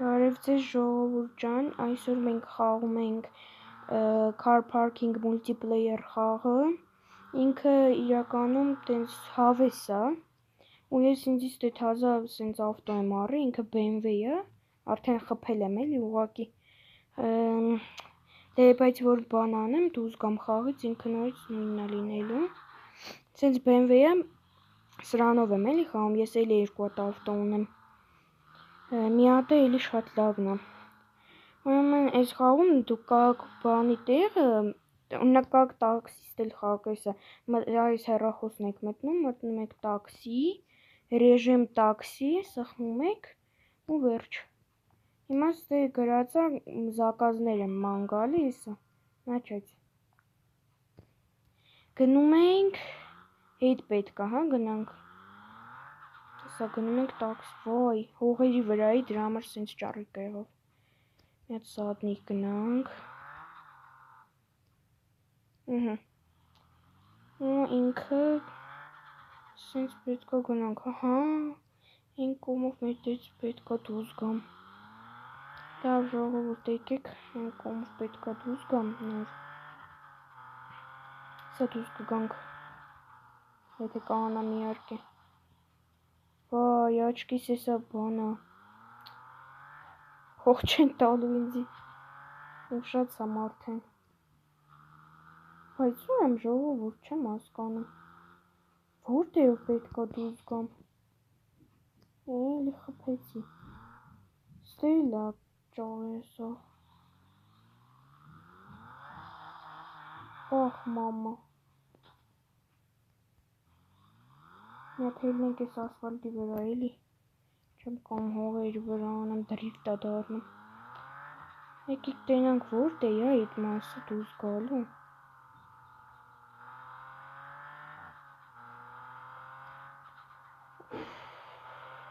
Բարև ձեզ ժողովուրդ ջան, այսօր մենք խաղում ենք Car Parking Multiplayer խաղը, ինքը իրականում տենց հավես է, ու ես ինձից դե թազա սենց ավտո եմ առի, ինքը BMW է, արդեն խփել եմ էլի ուղղակի, դե բայց որ բան անեմ, դուրս գամ խաղից, ինքը նորից նույնն է լինելու, սենց BMW է, սրանով եմ էլի խաղում, ես էլի երկու հատ ավտո ունեմ, մի հատը էլի շատ լավն է, ուրեմն այս խաղում դու կաք բանի տեղը, ունակ կաք տաքսիստ էլ խաղակես է, այս հեռախոսն եք մտնում եք տաքսի, ռեժիմ տաքսի, սխմում եք ու վերջ, հիմա ստե գրածա զակազներ եմ ման գալիս, նաչած, գնում ենք, հետ պետք է, հա, գնանք, Սա գնում ենք տաքսի, ոյ, հողերի վրայի դրա համար սենց ճառիկ եղավ, մի հատ սատնիկ գնանք, ու ինքը սենց պետք է գնանք, ահա, այն կողմով մեջից պետք է դուրս գամ, լավ ժողովուրդ եկեք, այն կողմով պետք է դուրս գամ, նոր, սա դուրս կգանք, եթե կանանամ իհարկե, վայ, աչքիս էսա բանա, հող չեն տալու ինձի, ուշացա մարդեն, բայց ու եմ ժողովուրդ չեմ հասկանում, որտեղով պետք է դուրս գամ, էլի խփեցի, ստելա ճաղեսա, ախ մամա, մի հատ հելնենք ես ասվալտի վրա էլի, չեմ կամ հողերի վրա անեմ դրիֆտ է դառնում, եկեք տենանք որտեղ է այդ մասը դուրս գալու,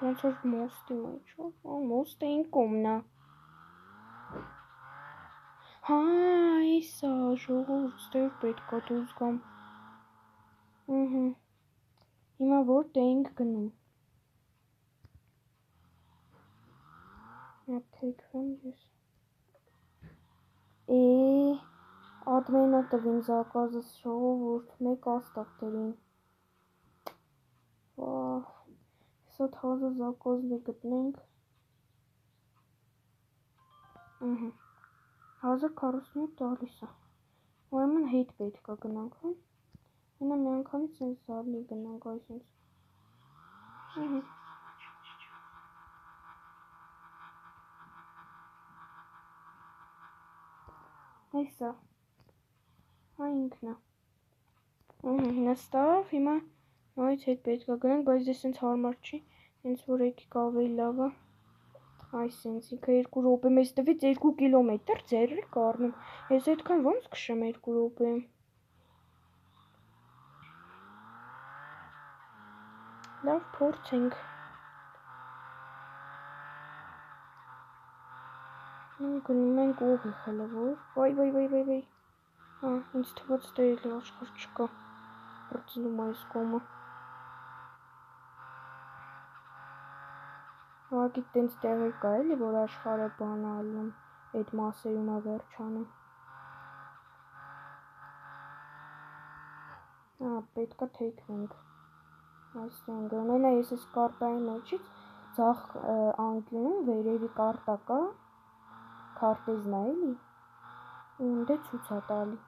ոնց որ մոստի մեջ, մոստը այն կողմն է, հա, էսա ժողովուրդ ստեղ պետք է դուրս գամ, հիմա որտեղ ենք գնում, մի հատ թեքվեմ ես, ադմենը տվին զակազս ժողովուրդ, մեկ աստաղ դրին, հեսա թազա զակազն է գտնենք, 1047 տալիս է, ուրեմն հետ պետք է գնանք, հենա մի անգամից սենց զարնի գնանք այսինց, Էսա, հա ինքն է, նստավ, հիմա նորից հետ պետք է գնանք, բայց դե սենց հարմար չի, հենց որ եկիք ավելի լավ է, այս սենց, ինքը 2 րոպե մեզ տվեց 2 կիլոմետր ձեռ եք առնում, ես այդքան ոնց կշեմ 2 րոպեում, լավ փորձենք, գնում ենք ուղի խլվոր, վայ, հա, ինձ թված դե էլի աշխար չկա, բրծնում այս կոմը, ուղղակի տենց տեղեր կա էլի, որ աշխարը բան ալնում, այդ մասերում է վերջանում, հա, պետք է թեքվենք, այսինք, գնելա ես ես կարտայի մեջից, ձախ անկյունում վերևի կարտա կա, քարտեզն է էլի, ու դե ցույց է տալի,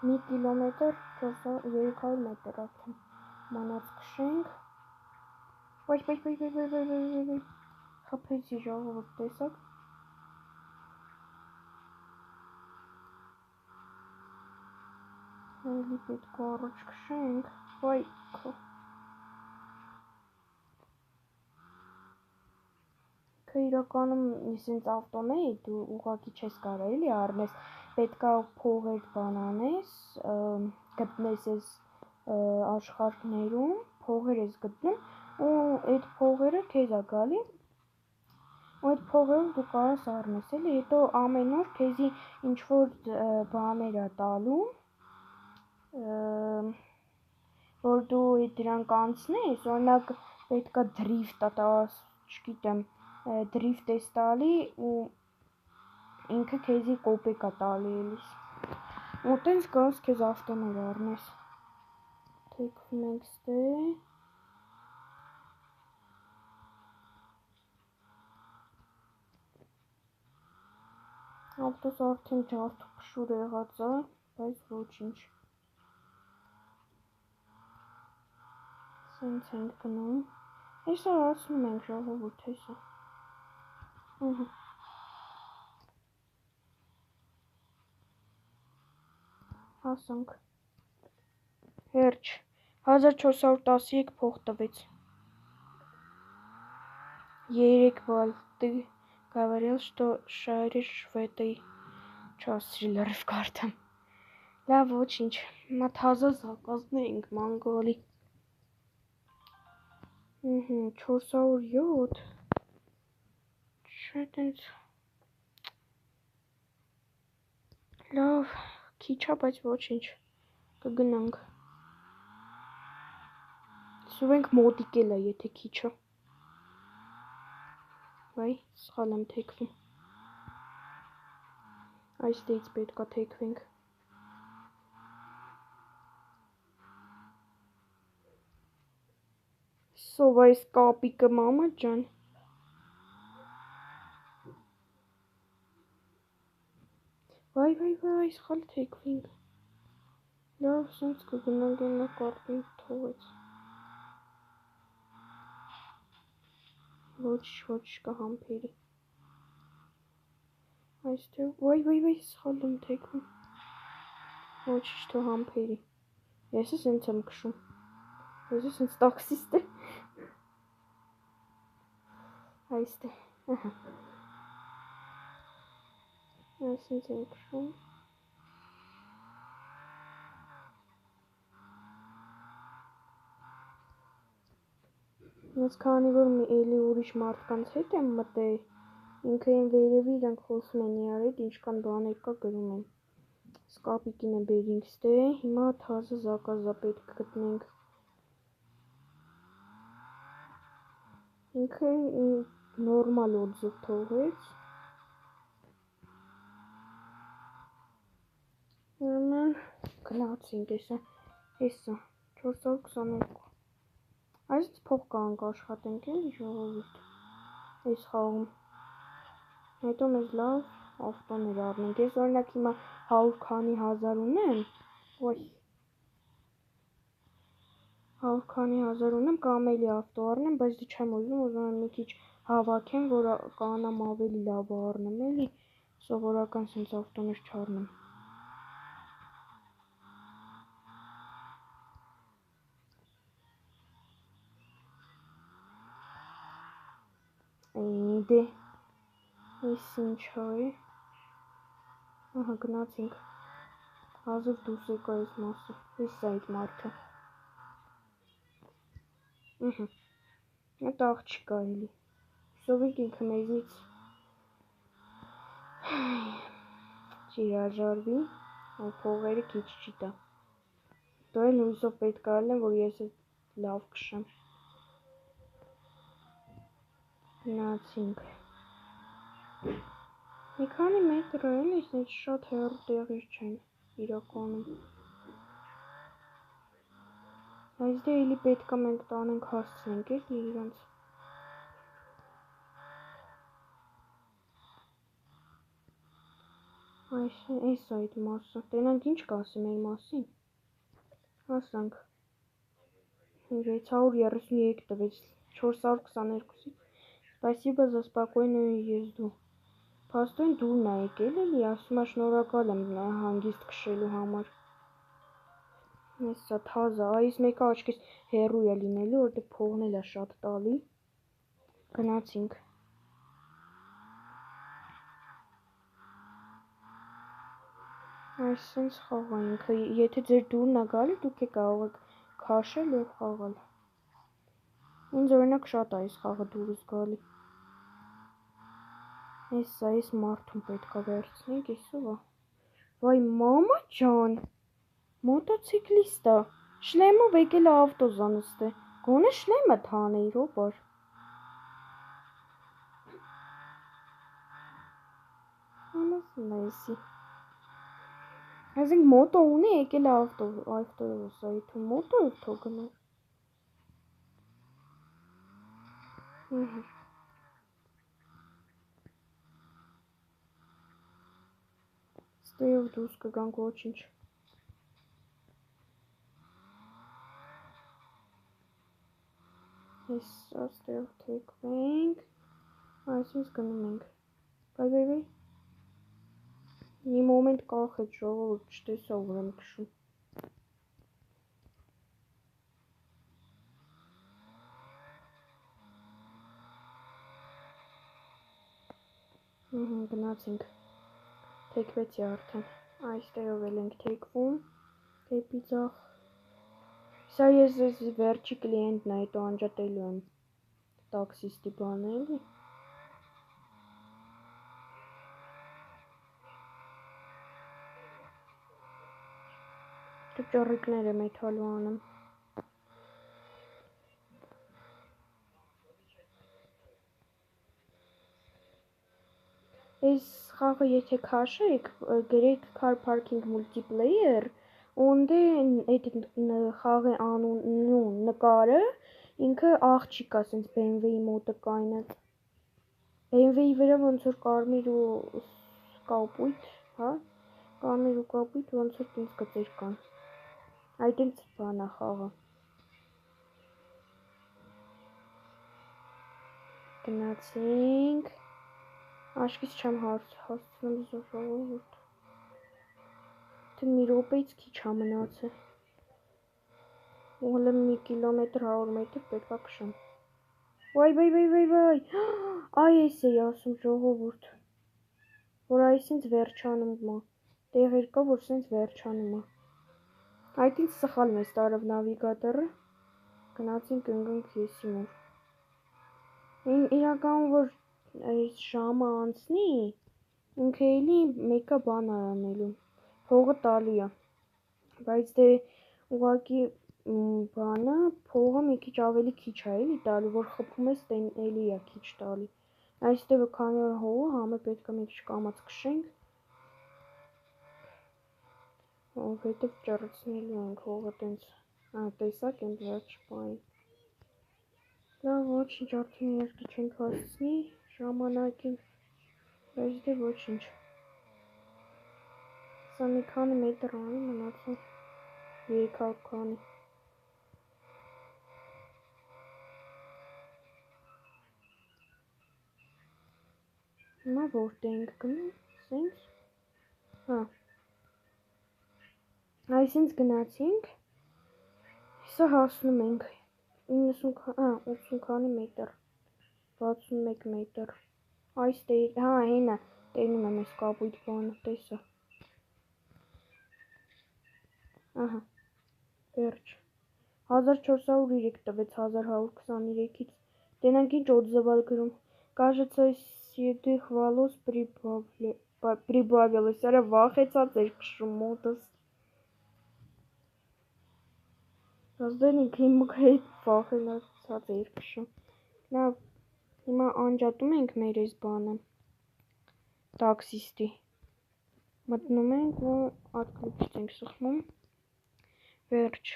մի կիլոմետր 300 մետր արդեն, մանած կշենք, վայ, խփեցի ժողովուրդ տեսակ, էլի պետք է առաջ կշենք, վայ, քո, իրականում սենց ավտոն է, դու ուղղակի չես կարող էլի առնես, պետք է փողեր բան անես, գտնես ես աշխարհներում, փողեր ես գտնում, ու այդ փողերը քեզ է գալի, ու այդ փողերով դու կարաս առնես էլի, հետո ամեն օր քեզի ինչ-որ բաներ է տալու, որ դու դրանք անցնես, օրինակ պետքա դրիֆտ տաս, չգիտեմ, դրիֆտ ես տալի ու ինքը քեզի կոպեկա տալի էլիս։ Ու տենց գաս քեզ ավտոներ առնես։ Թեքվում ենք ստե։ Ավտոս արդեն ջարդու փշուր եղած է, բայց ոչինչ։ Սենց ենք գնում։ Հեսա ասնում ենք ժողովուրդ, հեսա։ Հասանք։ Հերջ, 1413 փող տվեց։ 3 бал. Ты говорил, что шаришь в этой части лайф-карта. Լավ, ոչինչ։ Մաթազա զակազներ ենք մանգալի։ 407։ Չէ, տենց։ Լավ, քիչ է, բայց ոչինչ։ Կգնանք։ Սուրենք մոտիկել է, եթե քիչ է։ Վայ, սխալ եմ թեքվում։ Այստեղից պետքա թեքվենք։ Սով այս կապիկը, մամա ջան։ Վայ, սխալ թեքվինք։ Լավ, սենց կգնանք ենա կարտին թողեց։ Ոչ կհամպերի։ Այստեղ, վայ, սխալ եմ թեքվում։ Ոչինչ թող համպերի։ Ես սենց եմ քշում։ Ես սենց տաքսիստ է։ Այստեղ, ահա։ Ես սենց եմ քշում։ Ես քանի որ էլի ուրիշ մարդկանց հետ եմ մտել, ինքը են վերևի իրանք խոսում են իրարհետ, ինչքան բաներ կա գրում են։ Սկապիկին է բերինք ստե, հիմա թազը զակազա պետք գտնենք։ Ինքը նորմալ օձով թողեց։ Նորմալ գնացինք հեսա 422։ Այսից փող կանք աշխատենք էլի ժողովուրդ այս խաղում։ Հետո մեզ լավ ավտոներ առնենք։ Ես օրինակ հիմա 100 քանի հազար ունեմ, ոյ 100 քանի հազար ունեմ, կամ էլի ավտո առնեմ, բայց դե չեմ ուզում եմ մի քիչ հավաքեմ, որ կանամ ավելի լավ առնեմ էլի, սովորական սենց ավտոներ չառնեմ։ Դե, ես ինչ է, ահա գնացինք, հազիվ դուս եկա ես մասը, ես այդ մարդը, այդ աղջիկա էլի, սովիկ ինքը մեզնից չիրաժարվի, ու փողերը քիչ չի տա, դու էլ հույսով պետք ալեմ, որ ես լավ կշեմ, գնացինք, մի քանի մետր է էլի, սենց շատ հեռու տեղեր չեն իրականում, այս դե էլի պետքա մենք տանենք հասցնենք էլի իրանց, այս այդ մասը, տենանք ինչ կասեմ այն մասին, հասանք, 633 տվեց, 422-ի, Спасибо за спокойную езду, փաստորեն դուրն է եկել էլի, ասում է շնորհակալ եմ հանգիստ քշելու համար, հեսա թազա, այս մեկը աչքից հեռու է լինելու, որտեղ փողն էլ է շատ տալի, գնացինք, այս սենց խաղ է ինքը, եթե ձեր դուրն է գալի, դուք է կարող եք քաշել և խաղալ, ինձ օրինակ շատ է այս խաղը դուրս գալի, այս մարդուն պետք է վերցնենք, եսով է, վայ մամա ջան, մոտոցիկլիստ է, շլեմով եկել է ավտոզան ստե, Գոնե շլեմը թանեի, ռոբար։ Անասն էսի։ Այսինք մոտո ունի եկել է ավտոբուսը, თუ մոտո է թող գնա։ Ստեյով դուրս կգանք ոչինչ։ Ես ստեյով թեքվենք, այսինք գնում ենք։ Բայ։ Մի մոմենտ կախեց ժողովուրդ, չտեսա ուր եմ քշում։ Գնացինք, թեքվեցի արդեն, այստեղով էլ ենք թեքվում, դեպի ձախ, սա ես վերջի կլիենտն է, հետո անջատելու եմ տաքսիստի բանը էլի, ճռիկներ եմ եթալու անեմ, Այս խաղը եթե քաշեք, գրեք car parking multiplayer, ունդ այդ խաղի անուն նկարը ինքը աղջիկ է, սենց BMW-ի մոտը կայնած, BMW-ի վրա ոնց որ կարմիր ու կապույտ, հա, կարմիր ու կապույտ ոնց որ տենց գծեր կան, այդ ինձ բան է խաղը, գնացինք, Աշկից չեմ հասցնում ժողովուրդ, մի րոպեից քիչ է մնացել, ու հələ մի կիլոմետր 100 մետր պետք է քշեմ, վայ, այ էս էի ասում ժողովուրդ, որ այս ինձ վերջանում է, տեղեր կա, որ սենց վերջանում է, այդ ինձ սխալ մեզ տարավ նավիգատորը, գնացինք ընկանք եսի մոր, իրականում որ այս ժամը անցնի, ինքը էլի մեկը բան է անելու, փողը տալի է, բայց դե ուղղակի բանը, փողը մի քիչ ավելի քիչ է էլի տալի, որ խփում ես էլի է քիչ տալի, այստեղ քանի որ հողը համը պետք է մի քիչ կամաց քշենք, հետև ճռցնելու ենք հողը տենց, տեսակ են վերջ պային, լավ ոչինչ արդեն երկի չենք հասցնի, ժամանակին, բայց դե ոչինչ, սա մի քանի մետր անի մնացել, 300 քանի, հիմա որտե ենք գնում, սենց, այսինց գնացինք, սա հասնում ենք, 80 քանի մետր, 61 մետր, այս հենա, տենում եմ ես կապույտ բանը, տեսա, ահա, վերջ, 1403 տվեց 1123-ից, տենանք ինչ օդզվալ գրում, кажется, 7 волос прибавилось, արա վախեցած էր քշում մոտս, ազդեն ինքը իմ հետ վախենացած էր քշում, լավ, հիմա անջատում ենք մեր այս բանը, տաքսիստի, մտնում ենք ու ատկլիպից ենք սխմում, վերջ,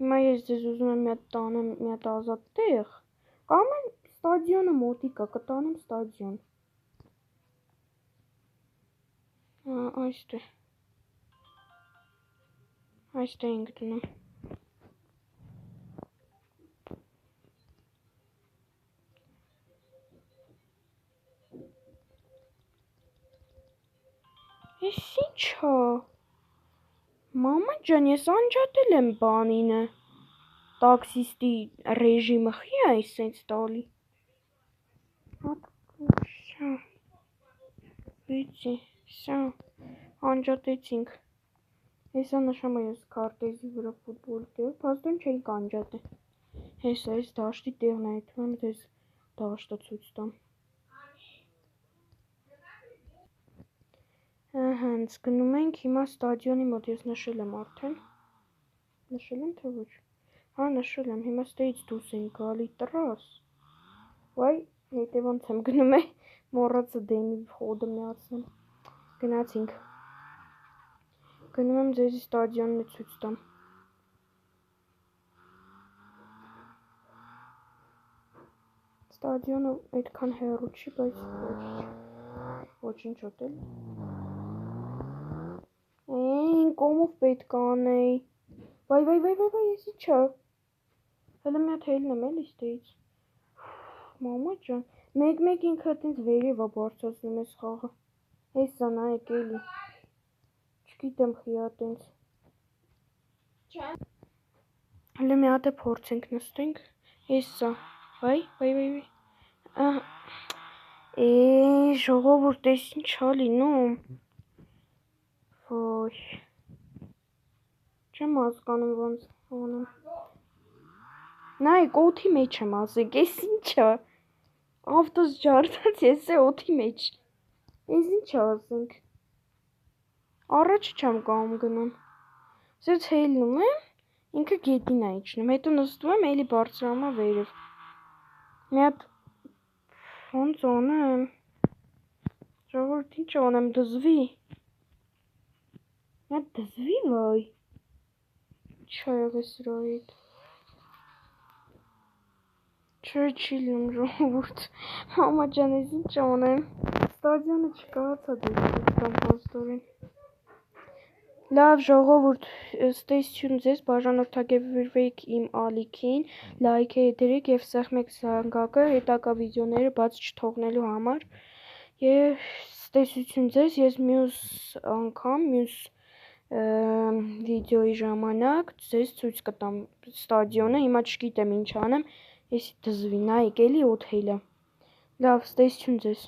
հիմա ես ձեզ ուզում եմ մի հատ տանեմ մի հատ ազատ տեղ, կամ են ստադիոնը մոտիկ է, կտանեմ ստադիոն, այստեղ ենք դնում, ես ինչ հա, մամա ջան, ես անջատել եմ բանինը, տաքսիստի ռեժիմը խի է այս սենց տալի, սա, անջատեցինք, հեսա նշամ ես քարտեզի վրա ֆուտբոլ տեղ, պաստոն չենք անջատել, հեսա ես դաշտի տեղն է, հետում եմ դեզ դաշտը ցույց տամ, հենց գնում ենք հիմա ստադիոնի մոտ, ես նշել եմ արդեն, նշել եմ թե ոչ, Հա, նշել եմ, հիմա ստեից դուրս են գալի տրաս։ Վայ, հետե ոնց եմ գնում է, մոռացա դեմի խոդը միացնեմ։ Գնացինք։ Գնում եմ ձեզի ստադիոնն է ցույց տամ։ Ստադիոնը այդքան հեռու չի, բայց ոչինչ ուտել։ Կոմով պետք է անեի։ Վայ, ես իչա։ Հələ մի հատ հելնեմ էլի ստեից։ Մամա ջան, մեկ ինքը այտենց վերև է բարձրացնում էս խաղը։ Հեսա նայեք էլի։ Չգիտեմ խի այտենց։ Հələ մի հատ է փորձենք նստենք։ Հեսա։ Վայ։ Ժողովուրդ, էս ինչ ա լինում։ Ոյ։ Չեմ հասկանում ոնց անեմ։ Նայեք, օդի մեջ եմ ասեք, էս ինչ է։ Ավտոս ջարդած, ես է օդի մեջ։ Էս ինչ ասենք։ Առաջ չեմ կամ գնում։ Սենց հելնում եմ, ինքը գետին է իջնում, հետո նստում եմ, էլի բարձրանում է վերև։ Մի հատ ոնց անեմ։ Ժողովուրդ, ինչ անեմ, դզվի։ Մի հատ դզվի, վայ։ Ինչ ա եղել սրա հետ։ Չէ, չի լինում ժողովուրդ։ Մամա ջան, ես ինչ անեմ։ Ստադիոնը չկարողացա դուրս գամ հաստորեն։ Լավ ժողովուրդ, ստեյցյուն ձեզ, բաժանորդագրվեք իմ ալիքին, լայքերը դրեք և սեղմեք զանգակը հետագա վիդեոները բաց չթողնելու համար և ստեսություն ձեզ, ես մյուս անգամ, մյուս վիդեոյի ժամանակ ձեզ ցույց կտամ ստադիոնը, հիմա չգիտեմ ինչ անեմ, եսի դզվի, նայեք էլի օդ հելը, լավ ստեսություն ձեզ։